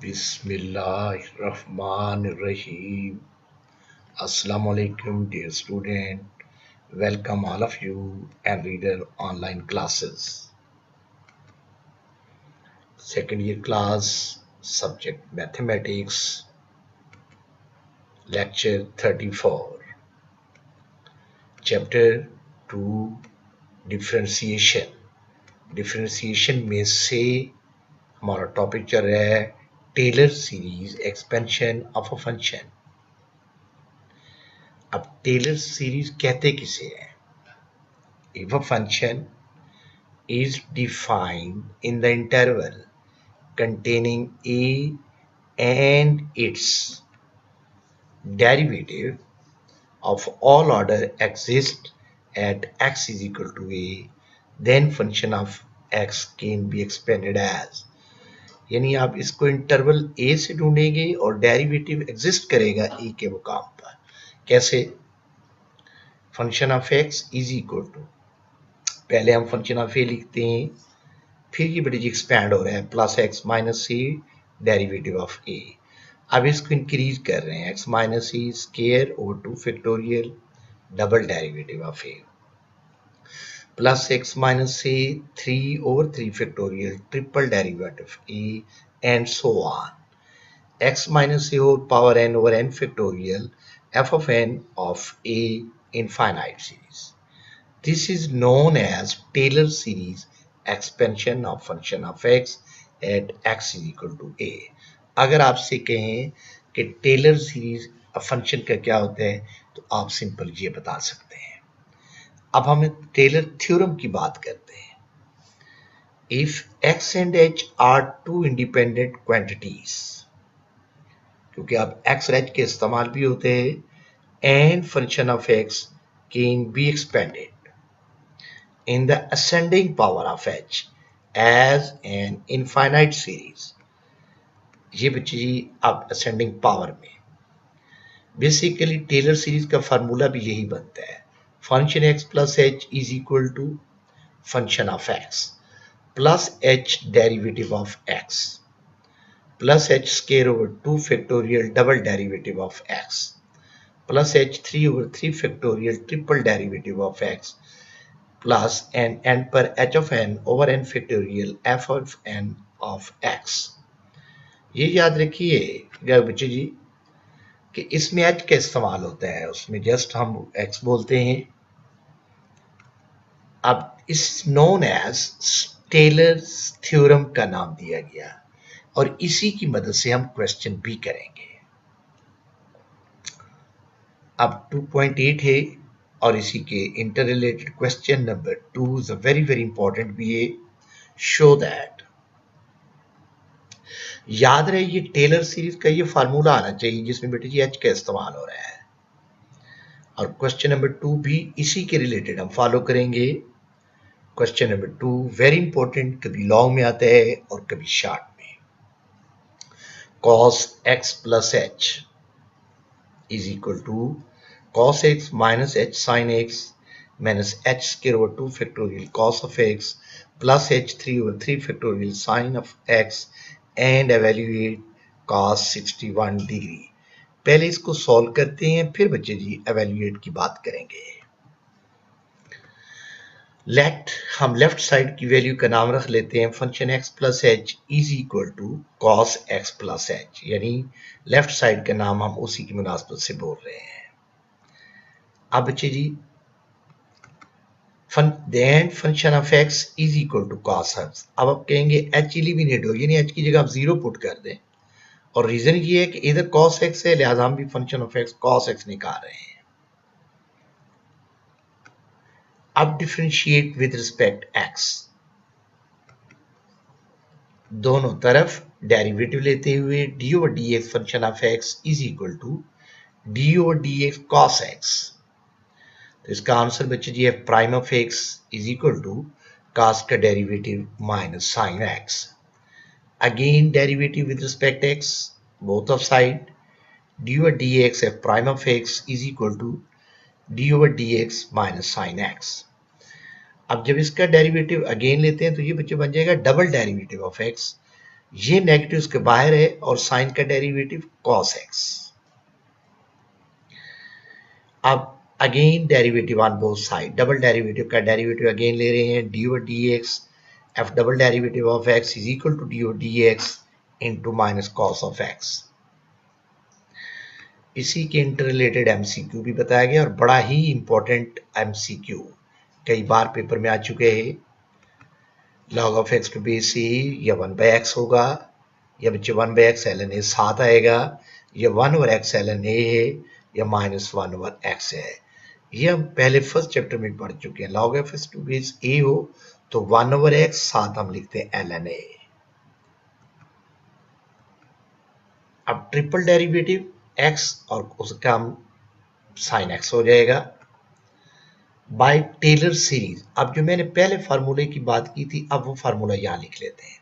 Bismillahirrahmanirrahim. Assalamu alaikum, dear student. Welcome all of you and reader online classes. Second year class, subject mathematics, lecture 34. Chapter 2, differentiation. Differentiation में से हमारा topic चल रहा है Taylor series expansion of a function. अब Taylor series कहते किसे हैं? If a function is defined in the interval containing a and its derivative of all order exists at x is equal to a, then function of x can be expanded as. यानी आप इसको interval a से ढूंढेंगे और derivative exist करेगा a के मुकाम पर. कैसे? Function of x is equal to, पहले हम फंक्शन ऑफ a लिखते हैं, फिर ये बेटे जी एक्सपैंड हो रहा है plus X minus C derivative of A. अब इसको इंक्रीज कर रहे हैं X minus C square over 2 factorial double derivative of A plus X minus C 3 over 3 factorial triple derivative A and so on. X minus C whole power N over N factorial F of N of A infinite series. This is known as Taylor series expansion of function of x at x is equal to a. अगर आपसे कहें कि Taylor series function का क्या होता है तो आप सिंपल ये बता सकते हैं. अब हम टेलर थ्योरम की बात करते हैं. If x and h are two independent quantities, क्योंकि अब x और h के इस्तेमाल भी होते हैं and function of x can be expanded in the ascending power of h as an infinite series. ये बच्चे जी अब ascending power में बेसिकली टेलर सीरीज का फार्मूला भी यही बनता है. Function x plus h is equal to function of x plus h derivative of x plus h square over 2 factorial double derivative of x plus h 3 over 3 factorial triple derivative of x plus n पर h of n over n factorial f of n of x. ये याद रखिए बच्चे जी कि इसमें h का इस्तेमाल होता है, उसमें जस्ट हम x बोलते हैं. अब इस नोन एज टेलर थ्योरम का नाम दिया गया और इसी की मदद से हम क्वेश्चन भी करेंगे. अब 2.8 है और इसी के inter related question number 2 is a very very important भी है. शो दैट, याद रहे ये टेलर सीरीज का ये फार्मूला आना चाहिए जिसमें बेटे जी एच का इस्तेमाल हो रहा है. और क्वेश्चन नंबर 2 भी इसी के रिलेटेड हम फॉलो करेंगे. क्वेश्चन नंबर 2 वेरी इंपॉर्टेंट, कभी लॉन्ग में आता है और कभी शॉर्ट में. cos x plus h is equal to cos x minus h sin x minus h square over 2 factorial cos of x plus h 3 over 3 factorial sin of x and evaluate cos 61 degree. पहले इसको solve करते हैं फिर बच्चे जी evaluate की बात करेंगे. Late हम लेफ्ट साइड की वैल्यू का नाम रख लेते हैं function x plus h is equal to cos x plus h, यानी लेफ्ट साइड का नाम हम उसी की मुनासबत से बोल रहे हैं. अब बच्चे जी then function of x is equal to cos x. अब आप कहेंगे h एलिमिनेट हो, यानी h की जगह आप 0 पुट कर दें और रीजन ये है कि इधर cos x है लिहाजा हम भी function of x cos x निकाल रहे हैं. अब डिफरेंशिएट विद रिस्पेक्ट x, दोनों तरफ डेरिवेटिव लेते हुए d over d x function of x is equal to d over d x cos x. तो इसका आंसर बच्चे जी है prime of x is equal to cos का derivative minus sin x. Again derivative with respect x, both of side d over d x f prime of x is equal to d over d x minus sin x. अब जब इसका derivative again लेते हैं तो ये बच्चे बन जाएगा डबल डेरिवेटिव ऑफ x ये नेगेटिव के बाहर है और साइन का डेरिवेटिव cos x। अब again derivative on both side, double derivative का डेरिवेटिव अगेन ले रहे हैं d over d x. F double derivative of x is equal to d over d x into minus cos of x. इसी के inter related MCQ भी बताया गया और बड़ा ही इंपॉर्टेंट एमसीक्यू कई बार पेपर में आ चुके हैं। Log of x to base A या 1/x होगा, या बच्चे 1/x ln a साथ आएगा, या 1 ओवर x ln a है, या -1 ओवर x है। ये हम पहले फर्स्ट चैप्टर में पढ़ चुके हैं। Log of x to base a हो तो 1 ओवर x साथ हम लिखते हैं ln a। अब ट्रिपल डेरिवेटिव x और उसका हम साइन x हो जाएगा बाय टेलर सीरीज। अब जो मैंने पहले फार्मूले की बात की थी, अब वो फार्मूला यहां लिख लेते हैं।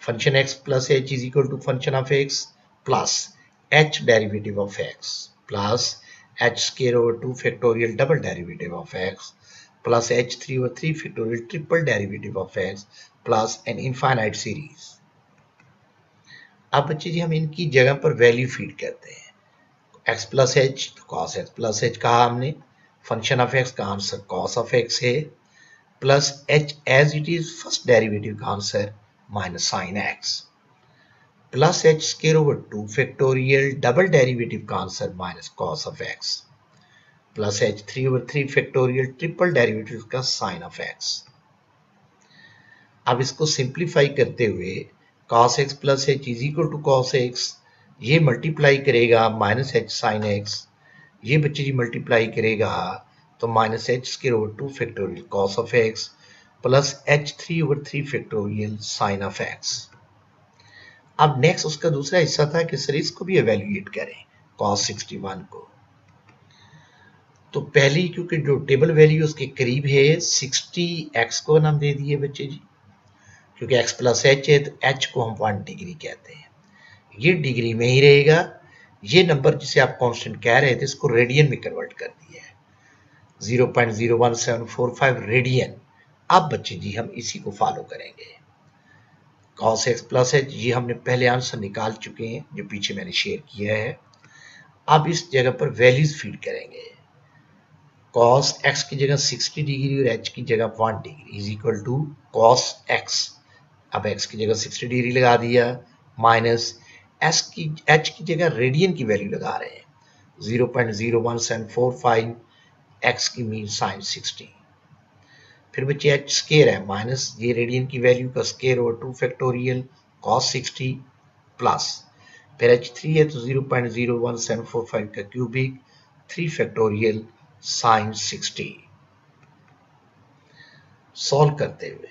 Function x plus h is equal to function of x plus h derivative of x plus h square over 2 factorial double derivative of x plus h3 over 3 factorial triple derivative of x plus an infinite series. अब बच्चे जी हम इनकी जगह पर value feed करते हैं। x plus H तो cos x plus H कहा हमने, फंक्शन ऑफ x का आंसर cos ऑफ x है, plus h as it is first derivative का answer minus sine x, plus h square over 2 factorial double derivative का answer minus cos of x, plus h3 over 3 factorial triple derivative का sine of x। अब इसको simplify करते हुए cos x plus h is equal to cos x, ये multiply करेगा minus h sine x, ये बच्चे जी मल्टीप्लाई करेगा तो minus h square over 2 factorial cos of x plus h3 over 3 factorial sine of x। अब नेक्स्ट उसका दूसरा हिस्सा था कि सर इसको भी एवेल्युएट करें cos 61 को। तो पहली क्योंकि जो टेबल वैल्यू उसके करीब है 60x को नाम दे दिए बच्चे जी, क्योंकि x प्लस h है तो h को हम 1 डिग्री कहते हैं, ये डिग्री में ही रहेगा। ये नंबर जिसे आप कांस्टेंट कह रहे थे इसको रेडियन में कन्वर्ट कर दिया है, 0.01745 रेडियन। अब बच्चे जी हम इसी को फॉलो करेंगे। cos x प्लस h ये हमने पहले आंसर निकाल चुके हैं जो पीछे मैंने शेयर किया है। अब इस जगह पर वैल्यूज फीड करेंगे। cos x की जगह 60 डिग्री और h की जगह 1 degree is equal to cos x। अब x की जगह 60 डिग्री लगा दिया माइनस h की जगह रेडियन की वैल्यू लगा रहे हैं 0.01745, x की मीन साइन 60। फिर बच्चे h स्क्वायर है माइनस ये रेडियन की वैल्यू का square over 2 factorial cos 60 plus फिर h3 है तो 0.01745 का क्यूबिक 3 फैक्टोरियल साइन 60। सॉल्व करते हुए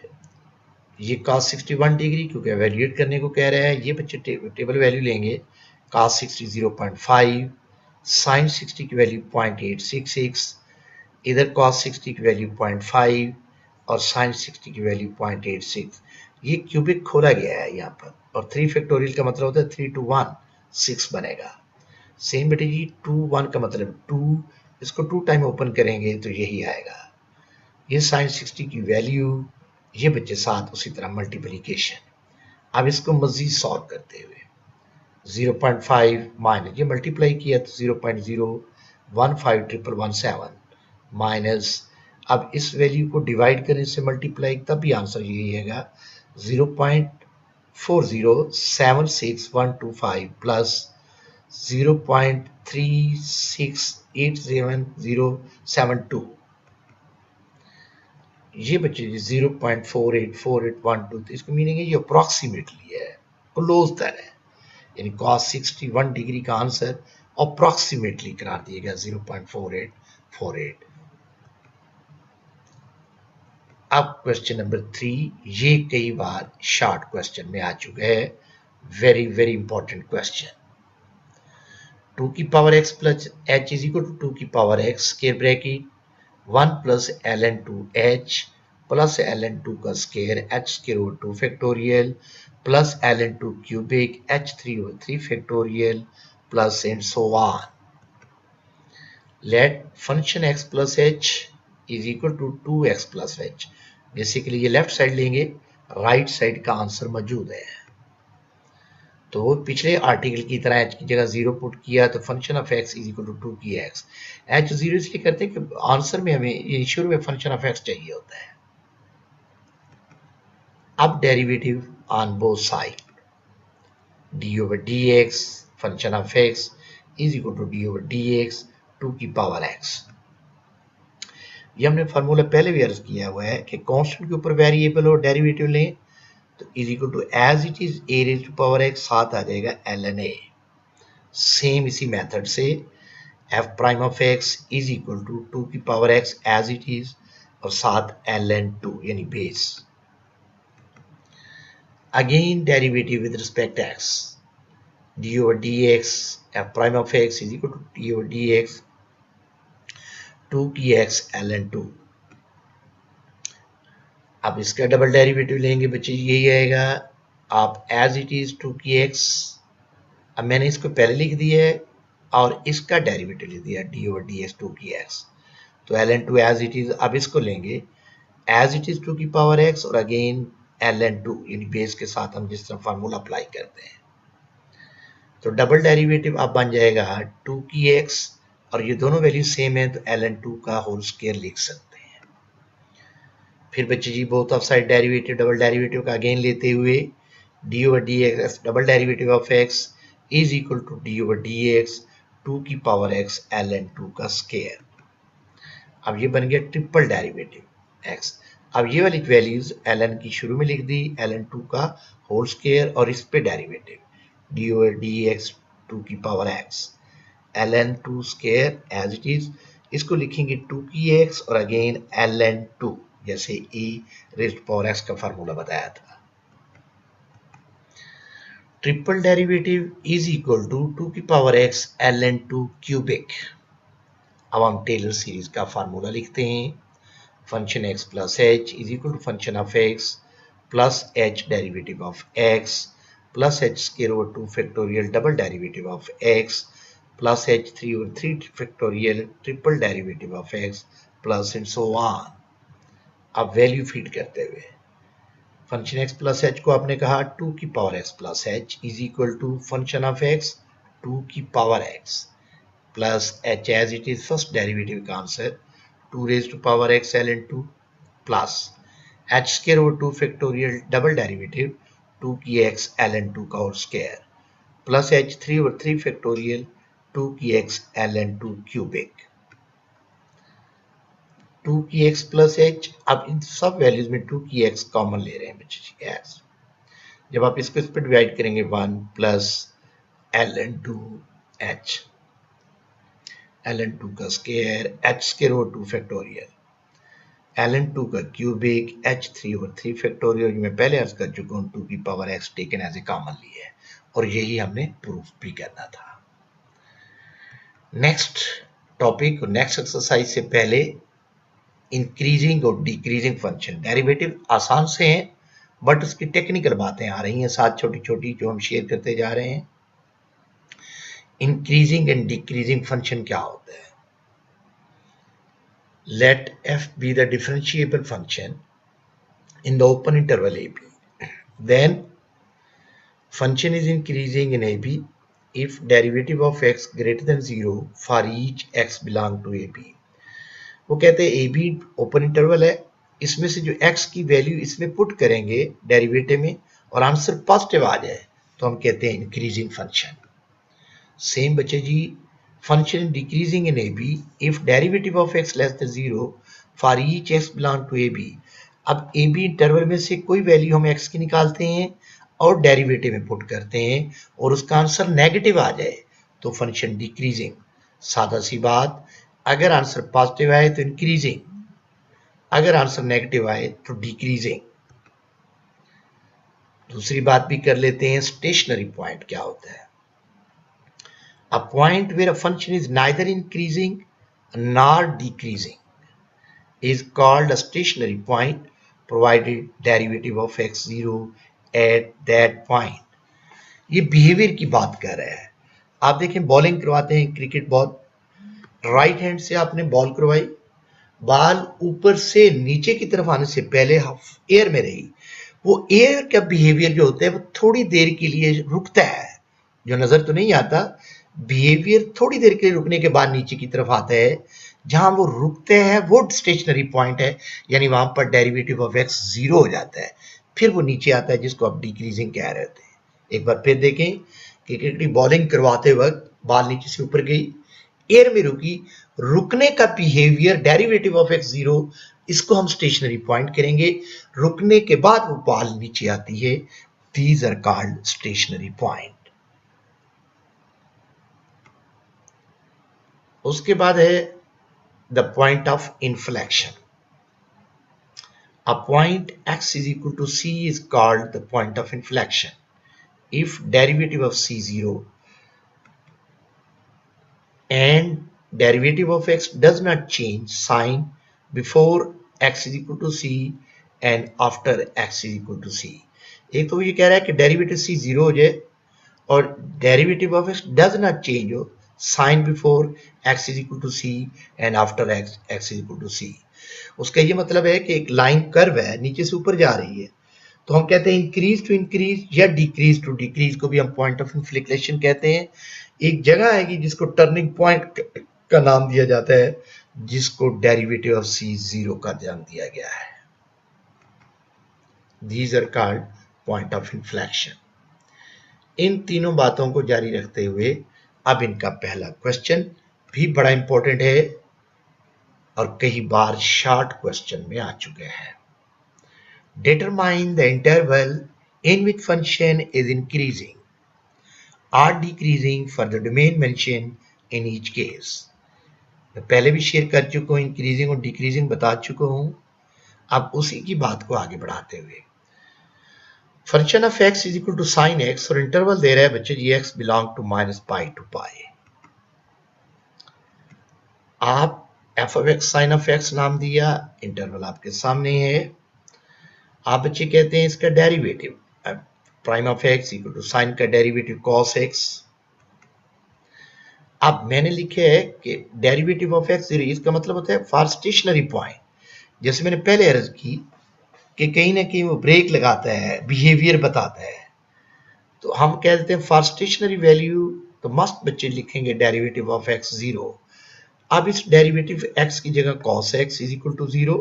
ये cos 61 डिग्री क्योंकि एवेल्युएट करने को कह रहा है, ये बच्चे टेबल वैल्यू लेंगे cos 60 0.5, साइन 60 की वैल्यू 0.866, इधर cos 60 की वैल्यू 0.5 और साइन 60 की वैल्यू 0.86। ये क्यूबिक खोला गया है यहाँ पर और 3 फैक्टोरियल का मतलब होता है 3 to 1 6 बनेगा। सेम बेटे जी 2 1 का मतलब 2, इसको 2 टाइम ओपन करेंगे तो यही आएगा। ये साइन 60 की वैल्यू, ये बच्चे साथ उसी तरह मल्टीप्लिकेशन। अब इसको मजीद सॉल्व करते हुए 0.5 माइनस ये मल्टीप्लाई किया तो 0.015117 माइनस अब इस वैल्यू को डिवाइड करने से मल्टीप्लाई तब भी आंसर यही आएगा 0.4076125 प्लस 0.36877072। ये बच्चे 0.484812, तो इसका मीनिंग है ये अप्रॉक्सीमेटली है, क्लोज तर है, यानी cos 61 डिग्री का आंसर अप्रॉक्सीमेटली करार दिया गया 0.4848। अब क्वेश्चन नंबर 3, ये कई बार शॉर्ट क्वेश्चन में आ चुका है, वेरी वेरी इंपॉर्टेंट क्वेश्चन। 2 की power x plus h is equal to 2 की power x square bracket 1 plus ln 2h plus ln 2 का square h square over 2 factorial plus ln 2 cubic h3 over 3 factorial plus and so on. Let function x plus h is equal to 2x plus h। Basically ये left side लेंगे, right side का answer मौजूद है। तो पिछले article की तरह h की जगह 0 पुट किया तो function of x is equal to 2 की x। h 0 इसलिए करते हैं कि आंसर में हमें शुरू में फंक्शन ऑफ x चाहिए होता है। अब derivative on both side, d over dx function of x is equal to d over dx 2 की पावर x। ये हमने फार्मूला पहले भी अर्ज किया हुआ है कि कांस्टेंट के ऊपर वेरिएबल और डेरिवेटिव लें तो is equal to as it is a raise to power x, साथ आ जाएगा ln a। सेम इसी मेथड से f prime of x is equal to 2 की power x as it is और साथ ln 2 यानी base. Again derivative with respect x, d over dx f prime of x is equal to d over dx 2 की x ln 2। अब इसका double derivative लेंगे बच्चे, यही आएगा आप एज इट इज 2 की x। अब मैंने इसको पहले लिख दिया है और इसका डेरिवेटिव लिख दिया d over dx 2 की x, तो ln 2 एज इट इज। अब इसको लेंगे एज इट इज 2 की पावर x और अगेन ln 2 यानी बेस के साथ हम जिस तरह फार्मूला अप्लाई करते हैं, तो डबल डेरिवेटिव अब बन जाएगा 2 की x और ये दोनों वैल्यू सेम है तो ln 2 का होल स्क्वायर लिख सकते हैं। फिर बच्चे जी both of side derivative, double derivative का अगेन लेते हुए d over dx double derivative of x is equal to d over dx 2 की पावर x ln 2 का स्क्वायर। अब ये बन गया ट्रिपल डेरिवेटिव x। अब ये वाली वैल्यूज ln की शुरू में लिख दी, ln 2 का होल स्क्वायर और इस पे डेरिवेटिव d over dx 2 की power x ln 2 square as it is. इसको लिखेंगे 2 की x और अगेन ln 2 जैसे e raised to power x का फार्मूला बताया था। Triple derivative is equal to 2 की पावर x ln 2 क्यूबिक। अब हम टेलर सीरीज का फार्मूला लिखते हैं, function x plus h is equal to function of x plus h derivative of x plus h square over 2 factorial double derivative of x plus h 3 over 3 factorial triple derivative of x plus and so on. अब value feed करते हुए function x plus h को आपने कहा 2 की power x plus h is equal to function of x 2 की power x plus h as it is first derivative का answer 2 raise to power x ln 2 plus h square over 2 factorial double derivative 2 की x ln 2 का whole square plus h 3 over 3 factorial 2 की x ln 2 cubic. 2 की x plus h, अब इन सब values में 2 की x common ले रहे हैं बच्चे x। जब आप इसको इस पर डिवाइड करेंगे 1 प्लस ln 2 h ln 2 का square h square over 2 factorial ln 2 का क्यूबिक h 3 ओवर 3 फैक्टोरियल। मैं पहले अर्ज कर चुका हूँ 2 की power x taken as a common ली है और यही हमने प्रूफ भी करना था। नेक्स्ट टॉपिक, नेक्स्ट एक्सरसाइज से पहले इंक्रीजिंग और डिक्रीजिंग फंक्शन डेरिवेटिव आसान से हैं बट उसकी टेक्निकल बातें आ रही हैं साथ छोटी छोटी जो हम शेयर करते जा रहे हैं। इंक्रीजिंग एंड डिक्रीजिंग फंक्शन क्या होता है? Let f be the differentiable function in the open interval ab, then function is increasing in ab if derivative of x greater than 0 for each x belong to ab। वो कहते हैं ab open interval है, इसमें से जो x की value इसमें put करेंगे डेरिवेटिव में और आंसर पॉजिटिव आ जाए तो हम कहते हैं इंक्रीजिंग फंक्शन। सेम बच्चे जी function decreasing in ab if derivative of x less than 0 for each x belong to ab। अब ab इंटरवल में से कोई वैल्यू हम x की निकालते हैं और डेरिवेटिव में पुट करते हैं और उसका आंसर नेगेटिव आ जाए तो फंक्शन डिक्रीजिंग। सादा सी बात, अगर आंसर पॉजिटिव आए तो इंक्रीजिंग, अगर आंसर नेगेटिव आए तो डिक्रीजिंग। दूसरी बात भी कर लेते हैं, स्टेशनरी पॉइंट क्या होता है? A point where a function is neither increasing nor decreasing is called a stationary point provided derivative of x 0 at that point। ये बिहेवियर की बात कर रहा है। आप देखें बॉलिंग करवाते हैं क्रिकेट बॉल, राइट हैंड से आपने बॉल करवाई, बॉल ऊपर से नीचे की तरफ आने से पहले एयर में रही, वो एयर का बिहेवियर जो होता है वो थोड़ी देर के लिए रुकता है, जो नजर तो नहीं आता। बिहेवियर थोड़ी देर के लिए रुकने के बाद नीचे की तरफ आता है। जहां वो रुकते हैं वो स्टेशनरी पॉइंट है, यानी वहां पर डेरिवेटिव ऑफ एक्स जीरो हो जाता है, फिर वो नीचे आता है, जिसको आप डिक्रीजिंग कह रहे थे। एक बार फिर देखें कि क्रिकेट बॉलिंग करवाते वक्त बॉल नीचे से ऊपर गई, एयर में रुकी, रुकने का behaviour derivative of x zero, इसको हम स्टेशनरी पॉइंट करेंगे। रुकने के बाद वो बॉल नीचे आती है, these are called stationary point. उसके बाद है the point of inflection. A point x is equal to c is called the point of inflection. If derivative of c0 and derivative of x does not change sign before x is equal to c and after x is equal to c. एक तो ये कह रहा है कि derivative c zero हो जाए और derivative of x does not change हो, sign before x is equal to c and after x is equal to c। उसका ये मतलब है कि एक लाइन कर्व है, नीचे से ऊपर जा रही है, तो हम कहते हैं इंक्रीज टू इंक्रीज या डिक्रीज टू डिक्रीज को भी हम पॉइंट ऑफ इन्फ्लेक्शन कहते हैं। एक जगह आएगी जिसको टर्निंग पॉइंट का नाम दिया जाता है, जिसको डेरिवेटिव ऑफ c जीरो का नाम दिया गया है। These are called point of inflection. इन तीनों बातों को जारी रखते हुए अब इनका पहला क्वेश्चन भी बड़ा इंपॉर्टेंट है और कई बार शॉर्ट क्वेश्चन में आ चुके हैं। Determine the interval in which function is increasing और decreasing for the domain mention in each case. मैं पहले भी शेयर कर चुका हूं, इंक्रीजिंग और डिक्रीजिंग बता चुका हूं। अब उसी की बात को आगे बढ़ाते हुए function of x is equal to sine x और इंटरवल दे रहा है बच्चे जी x belong to minus pi to pi. आप f of x sine of x नाम दिया, इंटरवल आपके सामने है। आप बच्चे कहते हैं इसका derivative prime of x equal to sine का डेरिवेटिव cos x। अब मैंने लिखे है कि डेरिवेटिव ऑफ x इसका मतलब होता है फॉर स्टेशनरी पॉइंट। जैसे मैंने पहले अर्ज की कि कहीं ना कहीं वो ब्रेक लगाता है, बिहेवियर बताता है, तो हम कह देते हैं फॉर स्टेशनरी वैल्यू, तो मस्त बच्चे लिखेंगे डेरिवेटिव ऑफ x जीरो। अब इस डेरिवेटिव x की जगह cos x is equal to zero,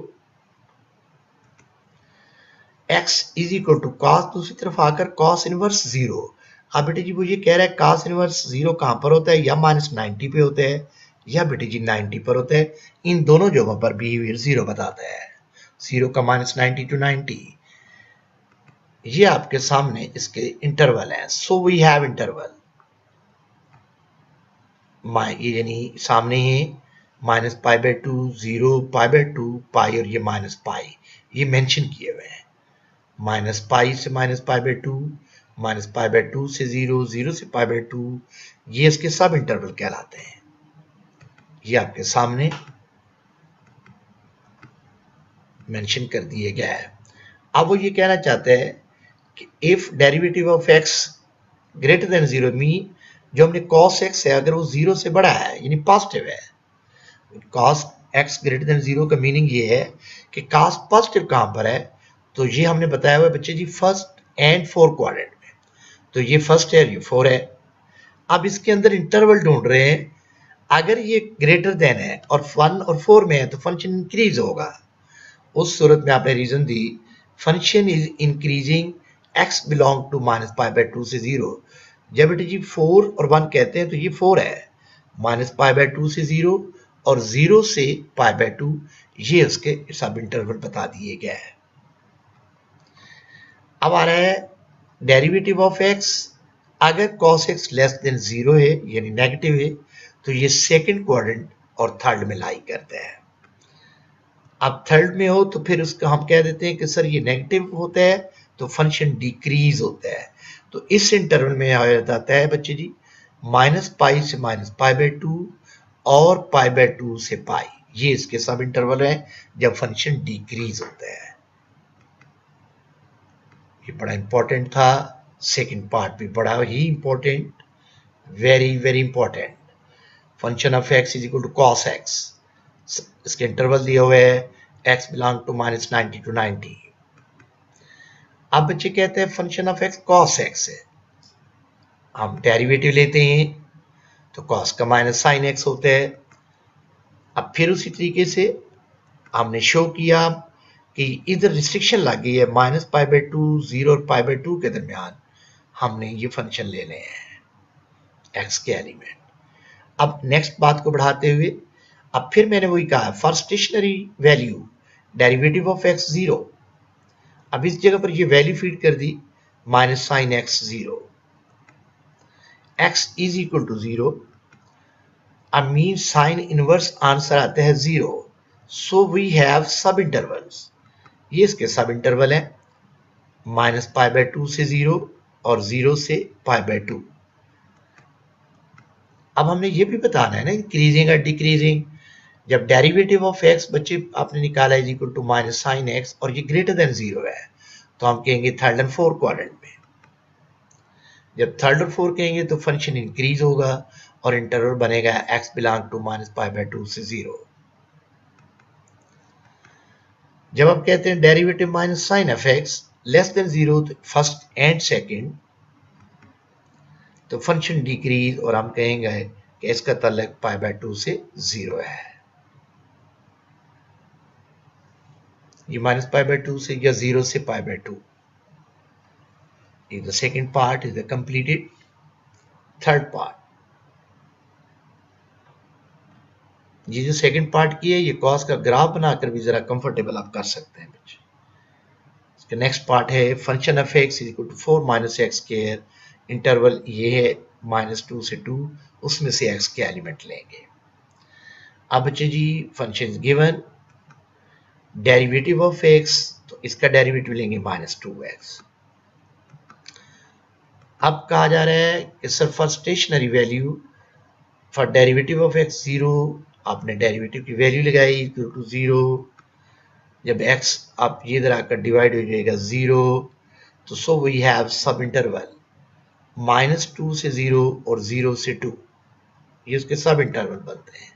x is equal to cos, दूसरी तरफ आकर cos इनवर्स जीरो। अब बेटे जी वो ये कह रहा है cos इनवर्स जीरो कहां पर होता है, या माइनस 90 पे होता है या बेटे जी 90 पर होता है। इन दोनों जगहों पर बिहेवियर जीरो बताता है, जीरो का माइनस 90 टू 90। ये आपके सामने इसके इंटरवल है। सो वी हैव इंटरवल यानी सामने है minus pi by two, zero, pi by two, pi और ये माइनस पाई, ये मेंशन किए हुए हैं। माइनस पाई से minus pi by to, minus pi by two से जीरो, जीरो से पाई बाय टू, ये इसके सब इंटरवल कहलाते हैं। ये आपके सामने मेंशन कर दिए गया है। अब वो ये कहना चाहते हैं कि if derivative of x greater than zero, mean जो हमने cos x है अगर वो जीरो से बड़ा है यानी पॉजिटिव है, cos x greater than zero का मीनिंग ये है कि cos पॉजिटिव कहां पर है, तो ये हमने बताया हुआ है बच्चे जी फर्स्ट एंड फोर क्वाड्रेंट में, तो ये फर्स्ट है और ये फोर है। अब इसके अंदर इंटरवल ढूंढ रहे हैं, अगर ये ग्रेटर देन है और 1 और 4 में है तो फंक्शन इंक्रीज होगा। उस सूरत में आपने reason the function is increasing x belong to minus pi by two से जीरो। जब बेटे जी 4 और 1 कहते हैं तो ये 4 है, माइनस पाई बाय टू से जीरो और जीरो से पाई बाय टू, ये उसके सब इंटरवल बता दिए गए हैं। अब आ रहा है डेरिवेटिव ऑफ x, अगर cos x less than zero है यानी नेगेटिव है, तो ये सेकंड क्वाड्रेंट और थर्ड में लाई करता है। अब थर्ड में हो तो फिर उसका हम कह देते हैं कि सर ये नेगेटिव होता है तो फंक्शन डिक्रीज होता है। तो इस इंटरवल में आ जाता है बच्चे जी माइनस पाई से माइनस पाई बाय टू और पाई बाय टू से पाई, ये इसके सब इंटरवल है जब फंक्शन डिक्रीज होता है। ये बड़ा इंपॉर्टेंट था, सेकंड पार्ट भी बड़ा ही important, very very important. Function of x is equal to cos x, इसके इंटरवल दिए हुए है x belong to minus 90 to 90। अब बच्चे कहते हैं function of X cos X है, हम डेरिवेटिव लेते हैं तो कॉस का माइनस साइन एक्स होता है। अब फिर उसी तरीके से हमने शो किया कि इधर रिस्ट्रिक्शन लग गई है -π/2 0 और π/2 के दरमियान हमने ये फंक्शन लेने हैं एक्स के एलिमेंट। अब नेक्स्ट बात को बढ़ाते हुए अब फिर मैंने वही कहा for stationary value derivative of x 0, अब इस जगह पर ये वैल्यू फीड कर दी minus sine X 0, X is equal to 0, अब मीन साइन इनवर्स आंसर आता है 0, so we have sub intervals, ये इसके सब इंटरवल है -π/2 से 0 और 0 से π/2। अब हमने ये भी बताना है ना इंक्रीजिंग और डिक्रीजिंग, जब डेरिवेटिव ऑफ एक्स बच्चे आपने निकाला is equal to minus sine x और ये ग्रेटर देन 0 है तो हम कहेंगे थर्ड एंड फोर्थ क्वाड्रेंट में, जब थर्ड और फोर्थ कहेंगे तो फंक्शन इंक्रीज होगा और इंटरवल बनेगा x बिलोंग टू -π/2 से 0। जब आप कहते हैं derivative minus sine of x less than 0 first and second तो फंक्शन डिक्रीज और हम कहेंगे कि इसका ताल्लुक π/2 से 0 है, ये -π/2 से या 0 से π/2 is the second part is the completed third part। ये जो सेकंड पार्ट की है ये कॉस का ग्राफ बनाकर भी जरा कंफर्टेबल आप कर सकते हैं बच्चे। इसका नेक्स्ट पार्ट है function of x is equal to 4 minus x square, interval ये है -2 से 2, उसमें से एक्स के एलिमेंट लेंगे। अब बच्चे जी function is given derivative of X, तो इसका डेरिवेटिव लेंगे -2x। अब कहा जा रहा है कि sir for stationary value for derivative of x 0, आपने डेरिवेटिव की वैल्यू लगाई इक्वल टू 0, जब x आप ये इधर आकर डिवाइड हो जाएगा 0 तो so we have sub interval -2 से 0 और 0 से 2, ये उसके सब इंटरवल बनते हैं।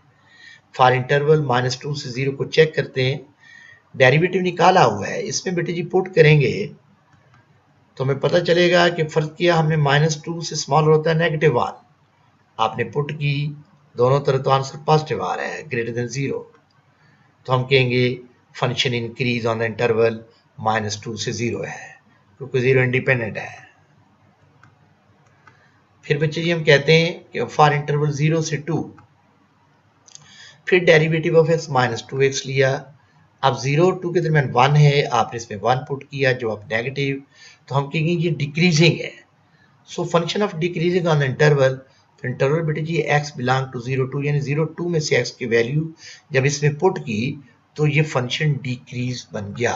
फॉर इंटरवल -2 से 0 को चेक करते हैं, डेरिवेटिव निकाला हुआ है इसमें बेटे जी पुट करेंगे तो हमें पता चलेगा कि फर्ज किया हमने -2 से स्मॉलर होता है -1, आपने पुट की दोनों तरफ तो आंसर पॉजिटिव आ रहा है ग्रेटर देन 0, तो हम कहेंगे function increase on the interval -2 से 0 है क्योंकि 0 इंडिपेंडेंट है। फिर बच्चे जी हम कहते हैं कि फॉर इंटरवल 0 से 2 फिर डेरिवेटिव ऑफ एक्स -2x लिया, अब 0 और 2 के दरमियान 1 है, आपने इसमें 1 पुट किया जो अब नेगेटिव, तो हम कहेंगे ये डिक्रीजिंग है, so function of decreasing on the interval, तो इंटरवल बेटे जी x बिलोंग टू 0 2 यानी 0 2 में से x की वैल्यू जब इसमें पुट की तो ये फंक्शन डिक्रीज बन गया।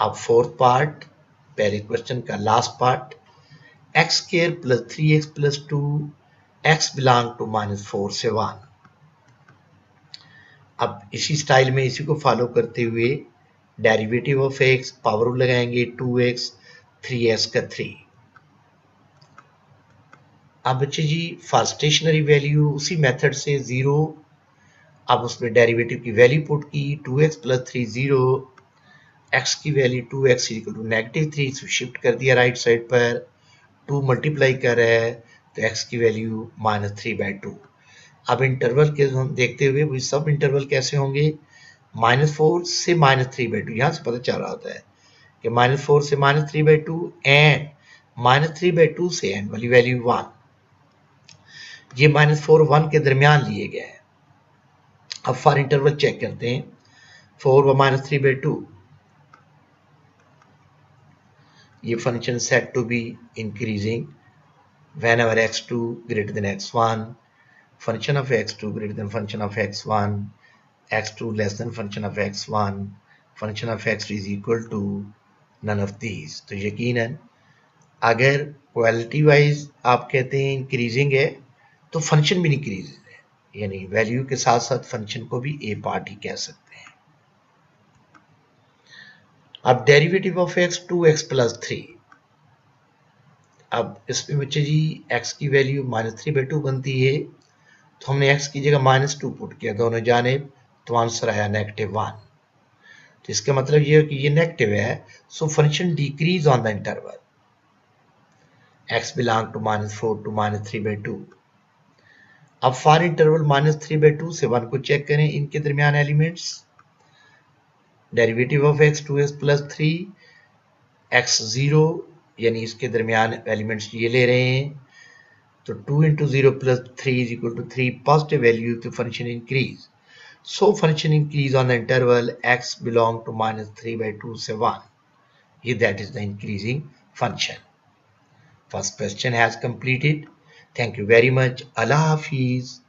अब फोर्थ पार्ट पहले क्वेश्चन का last part, x² + 3x + 2 x belong to -4 से 1। अब इसी स्टाइल में इसी को फॉलो करते हुए डेरिवेटिव ऑफ x पावर लगाएंगे 2x 3x का 3। अब बच्चे जी फॉर स्टेशनरी वैल्यू उसी मेथड से 0, अब उसमें डेरिवेटिव की वैल्यू पुट की 2x + 3 0, x की वैल्यू 2x = -3, इसको शिफ्ट कर दिया राइट साइड पर, 2 मल्टीप्लाई कर रहा है तो x की वैल्यू -3/2। अब इंटरवल के देखते हुए वो सब इंटरवल कैसे होंगे, -4 से -3/2, यहाँ से पता चल रहा होता है कि -4 से -3/2 एंड -3/2 से एंड वाली वैल्यू 1, ये -4 और 1 के दरमियान लिए गए हैं। अब फॉर इंटरवल चेक करते हैं 4 व -3/2, ये function said to be increasing whenever x2 greater than x1, function of x2 greater than function of x1, x2 less than function of x1, function of x2 is equal to none of these। तो यकीनन अगर quality wise आप कहते हैं increasing है तो function भी increase है, यानी वैल्यू के साथ साथ फंक्शन को भी ए पार्ट ही कह सकते हैं। अब डेरिवेटिव ऑफ x 2x + 3, अब इसमें बच्चे जी x की वैल्यू -3/2 बनती है तो हमने x की जगह -2 पुट किया दोनों जानिब, तो आंसर आया -1। तो इसका मतलब ये है कि ये नेगेटिव है, so function decrease on the interval x belong to -4 to -3/2। अब फॉर इंटरवल -3/2 से 1 को चेक करें, इनके दरमियान elements, derivative of x 2x plus 3 x 0, यानी इसके दरमियान एलिमेंट्स ये ले रहे हैं, तो 2 into 0 plus 3 is equal to 3 positive value to function increase. So function increase on the interval x belong to -3/2 से 1. Here that is the increasing function. First question has completed. Thank you very much. Allah Hafiz.